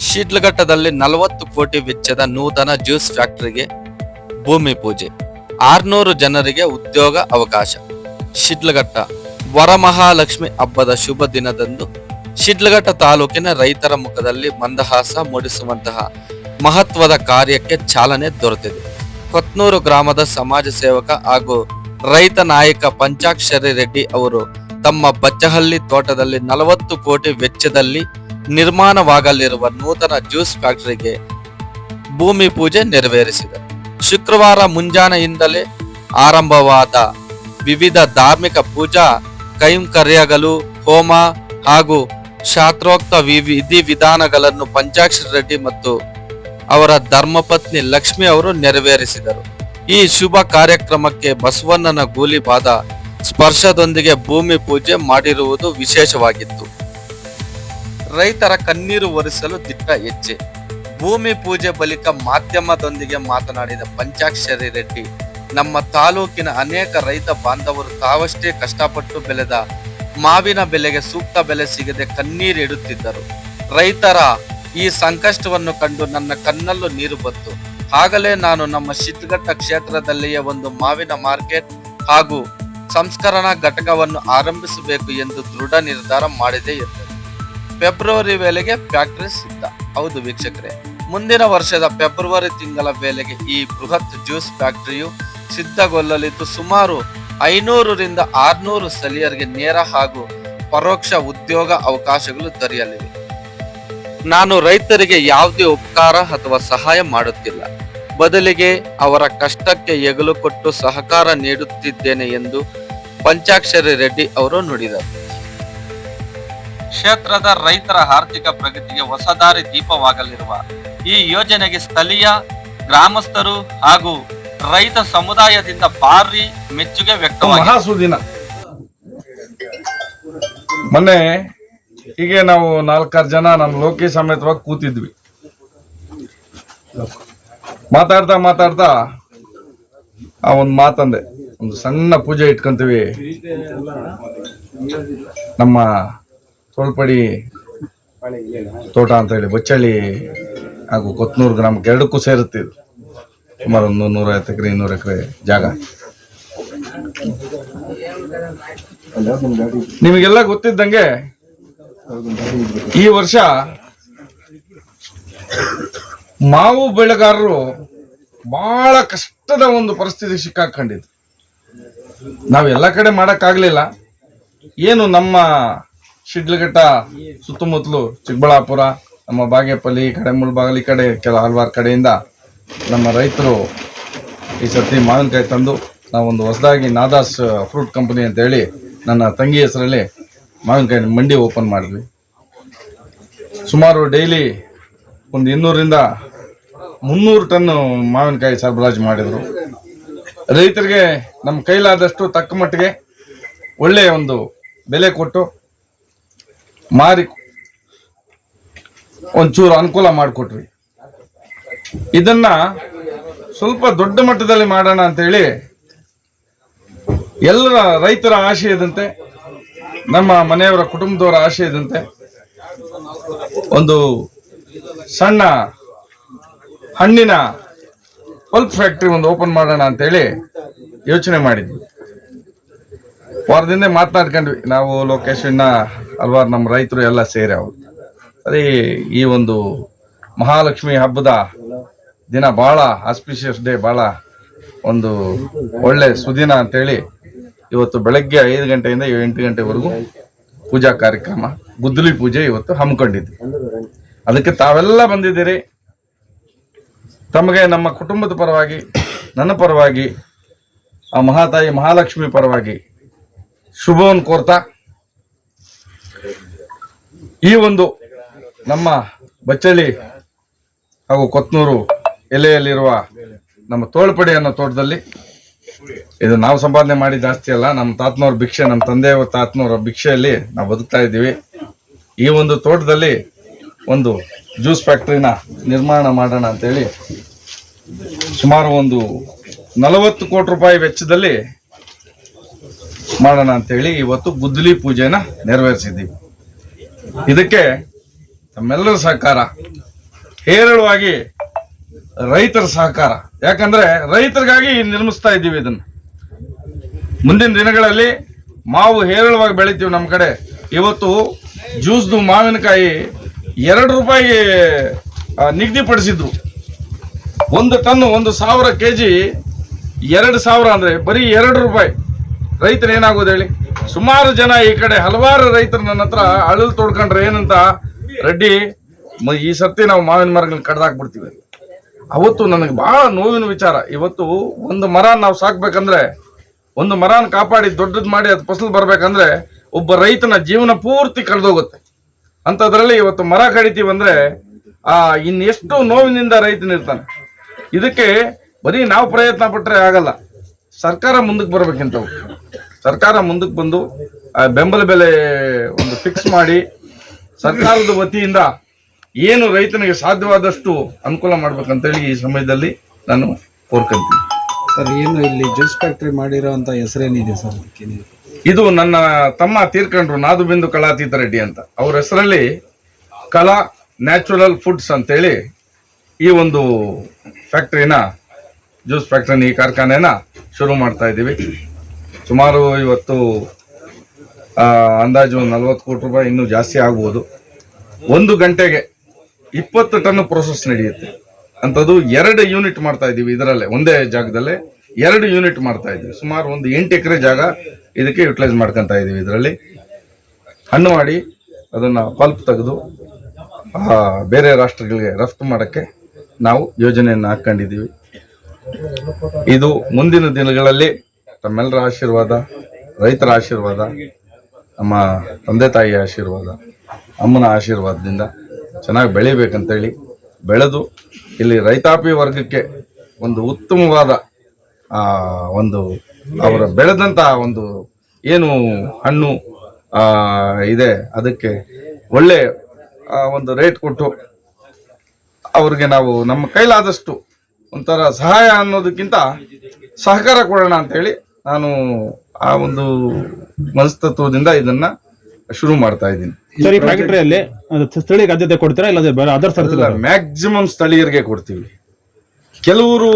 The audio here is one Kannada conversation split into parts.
ಶಿಡ್ಲಘಟ್ಟದಲ್ಲಿ 40 ಕೋಟಿ ವೆಚ್ಚದ ನೂತನ ಜ್ಯೂಸ್ ಫ್ಯಾಕ್ಟರಿಗೆ ಭೂಮಿ ಪೂಜೆ. 600 ಜನರಿಗೆ ಉದ್ಯೋಗ ಅವಕಾಶ. ಶಿಡ್ಲಘಟ್ಟ ವರಮಹಾಲಕ್ಷ್ಮಿ ಹಬ್ಬದ ಶುಭ ದಿನದಂದು ಶಿಡ್ಲಘಟ್ಟ ತಾಲೂಕಿನ ರೈತರ ಮುಖದಲ್ಲಿ ಮಂದಹಾಸ ಮೂಡಿಸುವಂತಹ ಮಹತ್ವದ ಕಾರ್ಯಕ್ಕೆ ಚಾಲನೆ ದೊರೆತಿದೆ. ಕೊತ್ನೂರು ಗ್ರಾಮದ ಸಮಾಜ ಸೇವಕ ಹಾಗೂ ರೈತ ನಾಯಕ ಪಂಚಾಕ್ಷರಿ ರೆಡ್ಡಿ ಅವರು ತಮ್ಮ ಬಚ್ಚಹಳ್ಳಿ ತೋಟದಲ್ಲಿ 40 ಕೋಟಿ ವೆಚ್ಚದಲ್ಲಿ ನಿರ್ಮಾಣವಾಗಲಿರುವ ನೂತನ ಜ್ಯೂಸ್ ಫ್ಯಾಕ್ಟರಿಗೆ ಭೂಮಿ ಪೂಜೆ ನೆರವೇರಿಸಿದರು. ಶುಕ್ರವಾರ ಮುಂಜಾನೆಯಿಂದಲೇ ಆರಂಭವಾದ ವಿವಿಧ ಧಾರ್ಮಿಕ ಪೂಜಾ ಕೈಂಕರ್ಯಗಳು, ಹೋಮ ಹಾಗೂ ಶಾಸ್ತ್ರೋಕ್ತ ವಿಧಿ ವಿಧಾನಗಳನ್ನು ಪಂಚಾಕ್ಷರಿ ರೆಡ್ಡಿ ಮತ್ತು ಅವರ ಧರ್ಮಪತ್ನಿ ಲಕ್ಷ್ಮಿ ಅವರು ನೆರವೇರಿಸಿದರು. ಈ ಶುಭ ಕಾರ್ಯಕ್ರಮಕ್ಕೆ ಬಸವಣ್ಣನ ಗೂಲಿಪಾದ ಸ್ಪರ್ಶದೊಂದಿಗೆ ಭೂಮಿ ಪೂಜೆ ಮಾಡಿರುವುದು ವಿಶೇಷವಾಗಿತ್ತು. ರೈತರ ಕಣ್ಣೀರು ಒರೆಸಲು ದಿಟ್ಟ ಹೆಜ್ಜೆ. ಭೂಮಿ ಪೂಜೆ ಬಳಿಕ ಮಾಧ್ಯಮದೊಂದಿಗೆ ಮಾತನಾಡಿದ ಪಂಚಾಕ್ಷರಿ ರೆಡ್ಡಿ, ನಮ್ಮ ತಾಲೂಕಿನ ಅನೇಕ ರೈತ ಬಾಂಧವರು ತಾವಷ್ಟೇ ಕಷ್ಟಪಟ್ಟು ಬೆಳೆದ ಮಾವಿನ ಬೆಲೆಗೆ ಸೂಕ್ತ ಬೆಲೆ ಸಿಗದೆ ಕಣ್ಣೀರಿಡುತ್ತಿದ್ದರು. ರೈತರ ಈ ಸಂಕಷ್ಟವನ್ನು ಕಂಡು ನನ್ನ ಕಣ್ಣಲ್ಲೂ ನೀರು ಬಂತು. ಆಗಲೇ ನಾನು ನಮ್ಮ ಶಿಡ್ಲಘಟ್ಟ ಕ್ಷೇತ್ರದಲ್ಲಿಯೇ ಒಂದು ಮಾವಿನ ಮಾರ್ಕೆಟ್ ಹಾಗೂ ಸಂಸ್ಕರಣಾ ಘಟಕವನ್ನು ಆರಂಭಿಸಬೇಕು ಎಂದು ದೃಢ ನಿರ್ಧಾರ ಮಾಡಿದೆ ಎಂದರು. ಫೆಬ್ರವರಿ ವೇಳೆಗೆ ಫ್ಯಾಕ್ಟರಿ ಸಿದ್ಧ. ಹೌದು ವೀಕ್ಷಕರೇ, ಮುಂದಿನ ವರ್ಷದ ಫೆಬ್ರವರಿ ತಿಂಗಳ ವೇಳೆಗೆ ಈ ಬೃಹತ್ ಜ್ಯೂಸ್ ಫ್ಯಾಕ್ಟರಿಯು ಸಿದ್ಧಗೊಳ್ಳಲಿದ್ದು ಸುಮಾರು 500ರಿಂದ 600 ಸ್ಥಳೀಯರಿಗೆ ನೇರ ಹಾಗೂ ಪರೋಕ್ಷ ಉದ್ಯೋಗ ಅವಕಾಶಗಳು ದೊರೆಯಲಿವೆ. ನಾನು ರೈತರಿಗೆ ಯಾವುದೇ ಉಪಕಾರ ಅಥವಾ ಸಹಾಯ ಮಾಡುತ್ತಿಲ್ಲ, ಬದಲಿಗೆ ಅವರ ಕಷ್ಟಕ್ಕೆ ಹೆಗಲು ಕೊಟ್ಟು ಸಹಕಾರ ನೀಡುತ್ತಿದ್ದೇನೆ ಎಂದು ಪಂಚಾಕ್ಷರಿ ರೆಡ್ಡಿ ಅವರು ನುಡಿದರು. ಕ್ಷೇತ್ರದ ರೈತರ ಆರ್ಥಿಕ ಪ್ರಗತಿಗೆ ಹೊಸ ದಾರಿ ದೀಪವಾಗಲಿರುವ ಈ ಯೋಜನೆಗೆ ಸ್ಥಳೀಯ ಗ್ರಾಮಸ್ಥರು ಹಾಗೂ ರೈತ ಸಮುದಾಯದಿಂದ ಭಾರಿ ಮೆಚ್ಚುಗೆ ವ್ಯಕ್ತವಾಗಿದೆ. ಮೊನ್ನೆ ಹೀಗೆ ನಾವು 4-6 ಜನ ನಮ್ಮ ಲೋಕಿ ಸಮೇತವಾಗಿ ಕೂತಿದ್ವಿ. ಮಾತಾಡ್ತಾ ಆ ಒಂದು ಮಾತಂದೆ, ಒಂದು ಸಣ್ಣ ಪೂಜೆ ಇಟ್ಕೊಂತೀವಿ ನಮ್ಮ ತೋಳ್ಪಡಿ ತೋಟ ಅಂತ ಹೇಳಿ ಬಚ್ಚಳ್ಳಿ ಹಾಗೂ ಕೊತ್ನೂರು ಗ್ರಾಮಕ್ಕೆ ಎರಡಕ್ಕೂ ಸೇರುತ್ತೆ. ಇದು ಸುಮಾರು 150 ಎಕರೆ 200 ಎಕರೆ ಜಾಗ. ನಿಮಗೆಲ್ಲ ಗೊತ್ತಿದ್ದಂಗೆ ಈ ವರ್ಷ ಮಾವು ಬೆಳೆಗಾರರು ಬಹಳ ಕಷ್ಟದ ಒಂದು ಪರಿಸ್ಥಿತಿ ಸಿಕ್ಕಾಕೊಂಡಿದ್ದು. ನಾವು ಎಲ್ಲ ಕಡೆ ಮಾಡಕ್ಕಾಗ್ಲಿಲ್ಲ. ಏನು ನಮ್ಮ ಶಿಡ್ಲಘಟ್ಟ ಸುತ್ತಮುತ್ತಲು ಚಿಕ್ಕಬಳ್ಳಾಪುರ, ನಮ್ಮ ಬಾಗೇಪಲ್ಲಿ, ಈ ಕಡೆ ಮುಳಬಾಗಲಿ, ಈ ಕಡೆ ಹಲವಾರು ಕಡೆಯಿಂದ ನಮ್ಮ ರೈತರು ಈ ಸರ್ತಿ ಮಾವಿನಕಾಯಿ ತಂದು ನಾವೊಂದು ಹೊಸದಾಗಿ ನಾದಾಸ್ ಫ್ರೂಟ್ ಕಂಪನಿ ಅಂತ ಹೇಳಿ ನನ್ನ ತಂಗಿ ಹೆಸರಲ್ಲಿ ಮಾವಿನಕಾಯಿ ಮಂಡಿ ಓಪನ್ ಮಾಡಿದ್ವಿ. ಸುಮಾರು ಡೈಲಿ ಒಂದು 200ರಿಂದ 300 ಟನ್ ಮಾವಿನಕಾಯಿ ಸರಬರಾಜು ಮಾಡಿದರು. ರೈತರಿಗೆ ನಮ್ಮ ಕೈಲಾದಷ್ಟು ತಕ್ಕ ಮಟ್ಟಿಗೆ ಒಳ್ಳೆಯ ಒಂದು ಬೆಲೆ ಕೊಟ್ಟು ಮಾರಿ ಒಂಚೂರು ಅನುಕೂಲ ಮಾಡಿಕೊಟ್ವಿ. ಇದನ್ನ ಸ್ವಲ್ಪ ದೊಡ್ಡ ಮಟ್ಟದಲ್ಲಿ ಮಾಡೋಣ ಅಂತೇಳಿ ಎಲ್ಲರ ರೈತರ ಆಶಯದಂತೆ, ನಮ್ಮ ಮನೆಯವರ ಕುಟುಂಬದವರ ಆಶಯದಂತೆ ಒಂದು ಸಣ್ಣ ಹಣ್ಣಿನ ಪಲ್ಪ್ ಫ್ಯಾಕ್ಟ್ರಿ ಒಂದು ಓಪನ್ ಮಾಡೋಣ ಅಂತೇಳಿ ಯೋಚನೆ ಮಾಡಿದ್ವಿ. ವಾರದಿಂದ ಮಾತನಾಡ್ಕೊಂಡ್ವಿ ನಾವು, ಲೋಕೇಶ್, ಹಲವಾರು ನಮ್ಮ ರೈತರು ಎಲ್ಲ ಸೇರಿ. ಅವರು ಸರಿ, ಈ ಒಂದು ಮಹಾಲಕ್ಷ್ಮಿ ಹಬ್ಬದ ದಿನ ಭಾಳ ಆಸ್ಪಿಷಿಯಸ್ ಡೇ, ಭಾಳ ಒಂದು ಒಳ್ಳೆ ಸುದಿನ ಅಂತೇಳಿ ಇವತ್ತು ಬೆಳಗ್ಗೆ 5 ಗಂಟೆಯಿಂದ 8 ಗಂಟೆವರೆಗೂ ಪೂಜಾ ಕಾರ್ಯಕ್ರಮ, ಗುದ್ದಲಿ ಪೂಜೆ ಇವತ್ತು ಹಮ್ಮಿಕೊಂಡಿದ್ವಿ. ಅದಕ್ಕೆ ತಾವೆಲ್ಲ ಬಂದಿದ್ದೀರಿ. ತಮಗೆ ನಮ್ಮ ಕುಟುಂಬದ ಪರವಾಗಿ, ನನ್ನ ಪರವಾಗಿ, ಆ ಮಹಾತಾಯಿ ಮಹಾಲಕ್ಷ್ಮಿ ಪರವಾಗಿ ಶುಭವನ್ನು ಕೋರ್ತಾ, ಈ ಒಂದು ನಮ್ಮ ಬಚ್ಚಳ್ಳಿ ಹಾಗೂ ಕೊತ್ನೂರು ಎಲೆಯಲ್ಲಿರುವ ನಮ್ಮ ತೋಳ್ಪಡಿ ಅನ್ನೋ ತೋಟದಲ್ಲಿ, ಇದು ನಾವು ಸಂಪಾದನೆ ಮಾಡಿ ಜಾಸ್ತಿ ಅಲ್ಲ, ನಮ್ಮ ತಾತನವ್ರ ಭಿಕ್ಷೆ, ನಮ್ಮ ತಂದೆಯವರ ತಾತನವರ ಭಿಕ್ಷೆಯಲ್ಲಿ ನಾವು ಬದುಕ್ತಾ ಇದ್ದೀವಿ. ಈ ಒಂದು ತೋಟದಲ್ಲಿ ಒಂದು ಜ್ಯೂಸ್ ಫ್ಯಾಕ್ಟ್ರಿನ ನಿರ್ಮಾಣ ಮಾಡೋಣ ಅಂತೇಳಿ ಸುಮಾರು ಒಂದು 40 ಕೋಟಿ ರೂಪಾಯಿ ವೆಚ್ಚದಲ್ಲಿ ಮಾಡೋಣ ಅಂತೇಳಿ ಇವತ್ತು ಗುದ್ದಲಿ ಪೂಜೆನ ನೆರವೇರಿಸಿದ್ದೀವಿ. ಇದಕ್ಕೆ ತಮ್ಮೆಲ್ಲರ ಸಹಕಾರ ಹೇರಳವಾಗಿ ರೈತರ ಸಹಕಾರ, ಯಾಕಂದ್ರೆ ರೈತರಿಗಾಗಿ ನಿರ್ಮಿಸ್ತಾ ಇದ್ದೀವಿ ಇದನ್ನ. ಮುಂದಿನ ದಿನಗಳಲ್ಲಿ ಮಾವು ಹೇರಳವಾಗಿ ಬೆಳಿತೀವಿ ನಮ್ಮ ಕಡೆ. ಇವತ್ತು ಜ್ಯೂಸ್ದು ಮಾವಿನಕಾಯಿ 2 ರೂಪಾಯಿಗೆ ನಿಗದಿಪಡಿಸಿದ್ರು. 1 ಟನ್ 1,000 kg 2,000 ಅಂದ್ರೆ ಬರೀ 2 ರೂಪಾಯಿ. ರೈತರು ಏನಾಗೋದು ಹೇಳಿ? ಸುಮಾರು ಜನ ಈ ಕಡೆ ಹಲವಾರು ರೈತರು ನನ್ನ ಹತ್ರ ಅಳಲು ತೋಡ್ಕೊಂಡ್ರೆ ಏನಂತ, ರೆಡ್ಡಿ ಈ ಸರ್ತಿ ನಾವು ಮಾವಿನ ಮರಗಳನ್ನ ಕಡ್ದಾಕ್ಬಿಡ್ತೀವಿ. ಅವತ್ತು ನನಗೆ ಬಹಳ ನೋವಿನ ವಿಚಾರ. ಇವತ್ತು ಒಂದು ಮರ ನಾವು ಸಾಕ್ಬೇಕಂದ್ರೆ, ಒಂದು ಮರನ ಕಾಪಾಡಿ ದೊಡ್ಡದು ಮಾಡಿ ಅದು ಫಸಲು ಬರ್ಬೇಕಂದ್ರೆ ಒಬ್ಬ ರೈತನ ಜೀವನ ಪೂರ್ತಿ ಕಳೆದೋಗುತ್ತೆ. ಅಂಥದ್ರಲ್ಲಿ ಇವತ್ತು ಮರ ಕಡಿತೀವಂದ್ರೆ ಇನ್ನೆಷ್ಟು ನೋವಿನಿಂದ ರೈತನಿರ್ತಾನೆ. ಇದಕ್ಕೆ ಬರೀ ನಾವು ಪ್ರಯತ್ನ ಪಟ್ಟರೆ ಆಗಲ್ಲ, ಸರ್ಕಾರ ಮುಂದಕ್ಕೆ ಬರ್ಬೇಕಿಂತವು. ಸರ್ಕಾರ ಮುಂದಕ್ಕೆ ಬಂದು ಬೆಂಬಲ ಬೆಲೆ ಒಂದು ಫಿಕ್ಸ್ ಮಾಡಿ ಸರ್ಕಾರದ ವತಿಯಿಂದ ಏನು ರೈತನಿಗೆ ಸಾಧ್ಯವಾದಷ್ಟು ಅನುಕೂಲ ಮಾಡ್ಬೇಕಂತೇಳಿ ಈ ಸಮಯದಲ್ಲಿ ನಾನು ಕೋರ್ಕೊಂತೀನಿ. ಸರ್, ಏನು ಇಲ್ಲಿ ಜ್ಯೂಸ್ ಫ್ಯಾಕ್ಟ್ರಿ ಮಾಡಿರೋಂಥ ಹೆಸರೇನಿದೆ ಸರ್? ಇದು ನನ್ನ ತಮ್ಮ ತೀರ್ಕೊಂಡ್ರು, ನಾದುಬಿಂದು ಕಲಾತೀತ ರೆಡ್ಡಿ ಅಂತ. ಅವ್ರ ಹೆಸರಲ್ಲಿ ಕಲಾ ನ್ಯಾಚುರಲ್ ಫುಡ್ಸ್ ಅಂತೇಳಿ ಈ ಒಂದು ಫ್ಯಾಕ್ಟ್ರಿನ, ಜ್ಯೂಸ್ ಫ್ಯಾಕ್ಟ್ರಿನ, ಈ ಕಾರ್ಖಾನೆನ ಶುರು ಮಾಡ್ತಾ ಇದ್ದೀವಿ. ಸುಮಾರು ಇವತ್ತು ಅಂದಾಜು 40 ಕೋಟಿ ರೂಪಾಯಿ, ಇನ್ನೂ ಜಾಸ್ತಿ ಆಗ್ಬೋದು. 1 ಗಂಟೆಗೆ 20 ಟನ್ ಪ್ರೋಸೆಸ್ ನಡೆಯುತ್ತೆ. ಅಂಥದ್ದು 2 ಯೂನಿಟ್ ಮಾಡ್ತಾ ಇದ್ದೀವಿ. ಇದರಲ್ಲೇ ಒಂದೇ ಜಾಗದಲ್ಲೇ 2 ಯೂನಿಟ್ ಮಾಡ್ತಾ ಇದ್ದೀವಿ. ಸುಮಾರು ಒಂದು 8 ಎಕರೆ ಜಾಗ ಇದಕ್ಕೆ ಯುಟಿಲೈಸ್ ಮಾಡ್ಕೊತಾ ಇದ್ದೀವಿ. ಇದರಲ್ಲಿ ಹಣ್ಣು ಮಾಡಿ ಅದನ್ನು ಪಲ್ಪ್ ತೆಗೆದು ಬೇರೆ ರಾಷ್ಟ್ರಗಳಿಗೆ ರಫ್ತು ಮಾಡೋಕ್ಕೆ ನಾವು ಯೋಜನೆಯನ್ನು ಹಾಕ್ಕೊಂಡಿದ್ದೀವಿ. ಇದು ಮುಂದಿನ ದಿನಗಳಲ್ಲಿ ತಮ್ಮೆಲ್ಲರ ಆಶೀರ್ವಾದ, ರೈತರ ಆಶೀರ್ವಾದ, ನಮ್ಮ ತಂದೆ ತಾಯಿಯ ಆಶೀರ್ವಾದ, ಅಮ್ಮನ ಆಶೀರ್ವಾದದಿಂದ ಚೆನ್ನಾಗಿ ಬೆಳಿಬೇಕಂತೇಳಿ ಬೆಳೆದು ಇಲ್ಲಿ ರೈತಾಪಿ ವರ್ಗಕ್ಕೆ ಒಂದು ಉತ್ತಮವಾದ ಒಂದು ಅವರ ಬೆಳೆದಂಥ ಒಂದು ಏನು ಹಣ್ಣು ಇದೆ ಅದಕ್ಕೆ ಒಳ್ಳೆ ಒಂದು ರೇಟ್ ಕೊಟ್ಟು ಅವ್ರಿಗೆ ನಾವು ನಮ್ಮ ಕೈಲಾದಷ್ಟು ಒಂಥರ ಸಹಾಯ ಅನ್ನೋದಕ್ಕಿಂತ ಸಹಕಾರ ಕೊಡೋಣ ಅಂತೇಳಿ ನಾನು ಆ ಒಂದು ಮನಸ್ತತ್ವದಿಂದ ಇದನ್ನ ಶುರು ಮಾಡ್ತಾ ಇದ್ದೀನಿ. ಸರ್, ಈ ಫ್ಯಾಕ್ಟರಿಯಲ್ಲಿ ಸ್ಥಳೀಯ ಆದ್ಯತೆ ಕೊಡ್ತೀರಾ ಇಲ್ಲ ಅದರ್ ಮ್ಯಾಕ್ಸಿಮಮ್ ಸ್ಥಳೀಯರಿಗೆ ಕೊಡ್ತೀವಿ. ಕೆಲವರು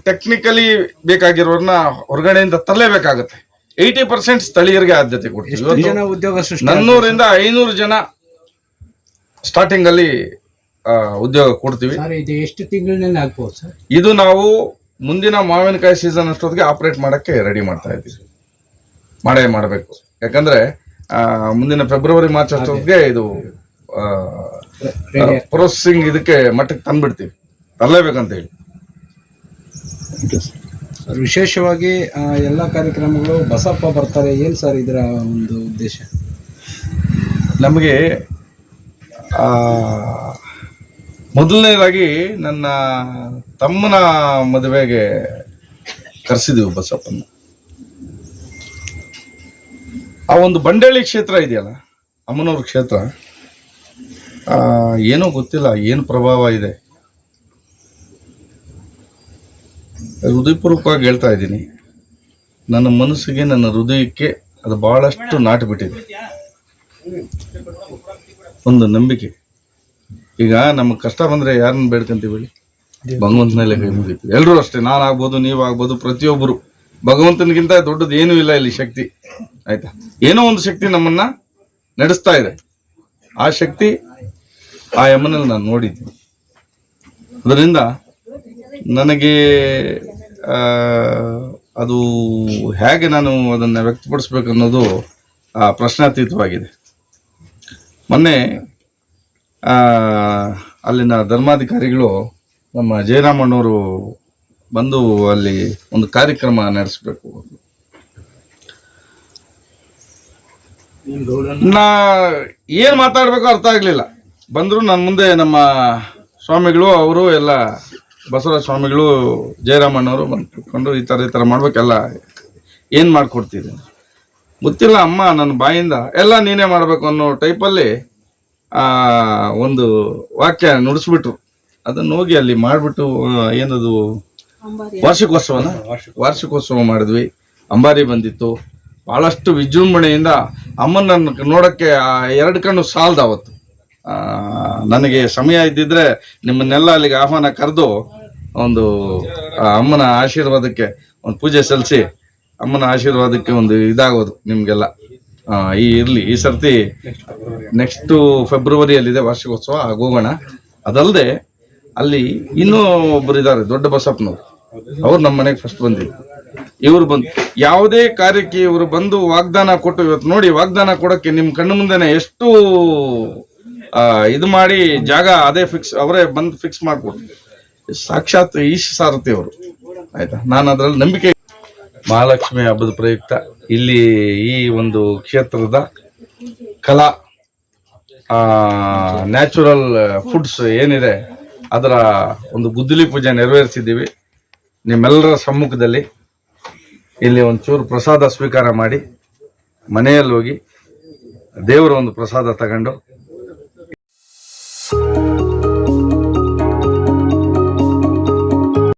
ಟೆಕ್ನಿಕಲಿ ಬೇಕಾಗಿರೋರ್ನ ಹೊರಗಡೆಯಿಂದ ತರಲೇಬೇಕಾಗತ್ತೆ. 80% ಸ್ಥಳೀಯರಿಗೆ ಆದ್ಯತೆ ಕೊಡ್ತೀವಿ. 400 500 ಜನ ಸ್ಟಾರ್ಟಿಂಗ್ ಅಲ್ಲಿ ಉದ್ಯೋಗ ಕೊಡ್ತೀವಿ. ಎಷ್ಟು ತಿಂಗಳಿನಲ್ಲಿ ಆಗ್ಬೋದು ಸರ್? ಇದು ನಾವು ಮುಂದಿನ ಮಾವಿನಕಾಯಿ ಸೀಸನ್ ಅಷ್ಟೊತ್ತಿಗೆ ಆಪರೇಟ್ ಮಾಡಕ್ಕೆ ರೆಡಿ ಮಾಡ್ತಾ ಇದ್ದೀವಿ. ಮಾಡಬೇಕು. ಯಾಕಂದ್ರೆ ಮುಂದಿನ ಫೆಬ್ರವರಿ ಮಾರ್ಚ್ ಅಷ್ಟೊತ್ತಿಗೆ ಇದು ಪ್ರೊಸೆಸಿಂಗ್ ಇದಕ್ಕೆ ಮಟ್ಟಕ್ಕೆ ತಂದ್ಬಿಡ್ತೀವಿ, ತರಲೇಬೇಕಂತ ಹೇಳಿ. ಸರ್, ವಿಶೇಷವಾಗಿ ಎಲ್ಲ ಕಾರ್ಯಕ್ರಮಗಳು ಬಸಪ್ಪ ಬರ್ತಾರೆ, ಏನು ಸರ್ ಇದರ ಒಂದು ಉದ್ದೇಶ? ನಮಗೆ ಮೊದಲನೇದಾಗಿ ನನ್ನ ತಮ್ಮನ ಮದುವೆಗೆ ಕರೆಸಿದೀವಿ ಬಸಪ್ಪನ. ಆ ಒಂದು ಬಂಡೇಳಿ ಕ್ಷೇತ್ರ ಇದೆಯಲ್ಲ, ಅಮ್ಮನವ್ರ ಕ್ಷೇತ್ರ, ಏನೋ ಗೊತ್ತಿಲ್ಲ ಏನು ಪ್ರಭಾವ ಇದೆ. ಹೃದಯಪೂರ್ವಕವಾಗಿ ಹೇಳ್ತಾ ಇದ್ದೀನಿ, ನನ್ನ ಮನಸ್ಸಿಗೆ, ನನ್ನ ಹೃದಯಕ್ಕೆ ಅದು ಬಹಳಷ್ಟು ನಾಟು ಬಿಟ್ಟಿದೆ. ಒಂದು ನಂಬಿಕೆ. ಈಗ ನಮಗೆ ಕಷ್ಟ ಬಂದರೆ ಯಾರನ್ನ ಬೇಡ್ಕೊಂತೀವಿ? ಭಗವಂತನಲ್ಲೇ ಕೈ ಮುಗಿತೀವಿ. ಎಲ್ಲರೂ ಅಷ್ಟೇ, ನಾನಾಗ್ಬೋದು, ನೀವಾಗ್ಬೋದು, ಪ್ರತಿಯೊಬ್ಬರು. ಭಗವಂತನಿಗಿಂತ ದೊಡ್ಡದು ಏನೂ ಇಲ್ಲ ಇಲ್ಲಿ ಶಕ್ತಿ, ಆಯ್ತಾ? ಏನೋ ಒಂದು ಶಕ್ತಿ ನಮ್ಮನ್ನ ನಡೆಸ್ತಾ ಇದೆ. ಆ ಶಕ್ತಿ ಆ ಯಮ್ಮನಲ್ಲಿ ನಾನು ನೋಡಿದ್ದೀನಿ. ಅದರಿಂದ ನನಗೆ ಅದು ಹೇಗೆ ನಾನು ಅದನ್ನು ವ್ಯಕ್ತಪಡಿಸ್ಬೇಕು ಅನ್ನೋದು ಪ್ರಶ್ನಾತೀತವಾಗಿದೆ. ಮೊನ್ನೆ ಅಲ್ಲಿನ ಧರ್ಮಾಧಿಕಾರಿಗಳು ನಮ್ಮ ಜಯರಾಮಣ್ಣವರು ಬಂದು ಅಲ್ಲಿ ಒಂದು ಕಾರ್ಯಕ್ರಮ ನಡೆಸಬೇಕು. ನಾ ಏನು ಮಾತಾಡಬೇಕು ಅರ್ಥ ಆಗಲಿಲ್ಲ. ಬಂದರು ನನ್ನ ಮುಂದೆ ನಮ್ಮ ಸ್ವಾಮಿಗಳು, ಅವರು ಎಲ್ಲ ಬಸವರಾಜ ಸ್ವಾಮಿಗಳು, ಜಯರಾಮಣ್ಣವರು ಬಂದು ಕೂತ್ಕೊಂಡು ಈ ಥರ ಮಾಡ್ಬೇಕೆಲ್ಲ ಏನು ಮಾಡಿಕೊಡ್ತಿದ್ದೆ ಗೊತ್ತಿಲ್ಲ ಅಮ್ಮ. ನನ್ನ ಬಾಯಿಂದ ಎಲ್ಲ ನೀನೇ ಮಾಡಬೇಕು ಅನ್ನೋ ಟೈಪಲ್ಲಿ ಒಂದು ವಾಕ್ಯ ನುಡಿಸ್ಬಿಟ್ರು. ಅದನ್ನು ಹೋಗಿ ಅಲ್ಲಿ ಮಾಡಿಬಿಟ್ಟು, ಏನದು ವಾರ್ಷಿಕೋತ್ಸವ ಮಾಡಿದ್ವಿ. ಅಂಬಾರಿ ಬಂದಿತ್ತು. ಭಾಳಷ್ಟು ವಿಜೃಂಭಣೆಯಿಂದ ಅಮ್ಮನ ನೋಡೋಕ್ಕೆ 2 ಕಣ್ಣು ಸಾಲದ ಅವತ್ತು. ನನಗೆ ಸಮಯ ಇದ್ದಿದ್ರೆ ನಿಮ್ಮನ್ನೆಲ್ಲ ಅಲ್ಲಿಗೆ ಆಹ್ವಾನ ಕರೆದು ಒಂದು ಅಮ್ಮನ ಆಶೀರ್ವಾದಕ್ಕೆ ಒಂದು ಪೂಜೆ ಸಲ್ಲಿಸಿ ಅಮ್ಮನ ಆಶೀರ್ವಾದಕ್ಕೆ ಒಂದು ಇದಾಗೋದು ನಿಮ್ಗೆಲ್ಲ. ಈ ಸರ್ತಿ ನೆಕ್ಸ್ಟ್ ಫೆಬ್ರವರಿಯಲ್ಲಿದೆ ವಾರ್ಷಿಕೋತ್ಸವ, ಆಗೋಗೋಣ. ಅದಲ್ಲದೆ ಅಲ್ಲಿ ಇನ್ನೂ ಒಬ್ಬರು ಇದ್ದಾರೆ, ದೊಡ್ಡ ಬಸಪ್ಪನವರು, ಅವ್ರು ನಮ್ಮ ಮನೆಗೆ ಫಸ್ಟ್ ಬಂದಿದ್ರು. ಇವರು ಬಂದು ಯಾವುದೇ ಕಾರ್ಯಕ್ಕೆ ಇವರು ಬಂದು ವಾಗ್ದಾನ ಕೊಟ್ಟು, ಇವತ್ತು ನೋಡಿ ವಾಗ್ದಾನ ಕೊಡಕ್ಕೆ ನಿಮ್ಮ ಕಣ್ಣು ಮುಂದೆನೆ ಎಷ್ಟು ಇದು ಮಾಡಿ ಜಾಗ ಅದೇ ಫಿಕ್ಸ್, ಅವರೇ ಬಂದು ಫಿಕ್ಸ್ ಮಾಡಿಕೊಟ್ರು. ಸಾಕ್ಷಾತ್ ಈಶ ಸಾರಥಿ ಅವರು. ಆಯ್ತಾ, ನಾನು ಅದರಲ್ಲಿ ನಂಬಿಕೆ. ಮಹಾಲಕ್ಷ್ಮಿ ಹಬ್ಬದ ಪ್ರಯುಕ್ತ ಇಲ್ಲಿ ಈ ಒಂದು ಕ್ಷೇತ್ರದ ಕಲಾ ನ್ಯಾಚುರಲ್ ಫುಡ್ಸ್ ಏನಿದೆ ಅದರ ಒಂದು ಗುದ್ದಲಿ ಪೂಜೆ ನೆರವೇರಿಸಿದ್ದೀವಿ ನಿಮ್ಮೆಲ್ಲರ ಸಮ್ಮುಖದಲ್ಲಿ. ಇಲ್ಲಿ ಒಂಚೂರು ಪ್ರಸಾದ ಸ್ವೀಕಾರ ಮಾಡಿ ಮನೆಯಲ್ಲಿ ಹೋಗಿ ದೇವರ ಒಂದು ಪ್ರಸಾದ ತಗೊಂಡು